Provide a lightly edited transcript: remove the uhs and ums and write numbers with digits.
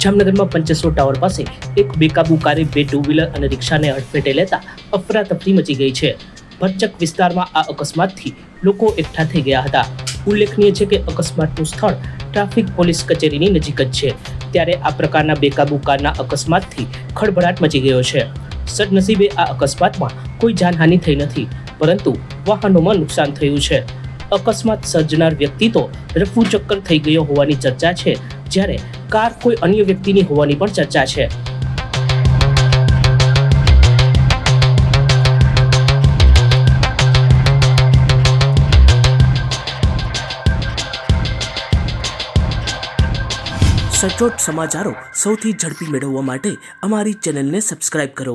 જામનગરમાં પંચસો ટાવર પાસે એક બેકાબુ કારે બે ટુ વ્હીલર અને રિક્ષાને અડફેટે લેતા અફરાતફરી મચી ગઈ છે. ભરચક વિસ્તારમાં આ અકસ્માતથી લોકો એકઠા થઈ ગયા હતા. ઉલ્લેખનીય છે કે અકસ્માતનું સ્થળ ટ્રાફિક પોલીસ કચેરીની નજીક જ છે. ત્યારે આ પ્રકારના બેકાબુ કારના અકસ્માતથી ખળભળાટ મચી ગયો છે. સદનસીબે આ અકસ્માતમાં કોઈ જાનહાનિ થઈ નથી, પરંતુ વાહનોમાં નુકસાન થયું છે. અકસ્માત સર્જનાર વ્યક્તિ તો રફુ ચક્કર થઈ ગયો હોવાની ચર્ચા છે, જ્યારે કાર કોઈ અન્ય વ્યક્તિની હોવાની પણ ચર્ચા છે. સચોટ સમાચારો સૌથી ઝડપી મેળવવા માટે અમારી ચેનલને સબસ્ક્રાઇબ કરો.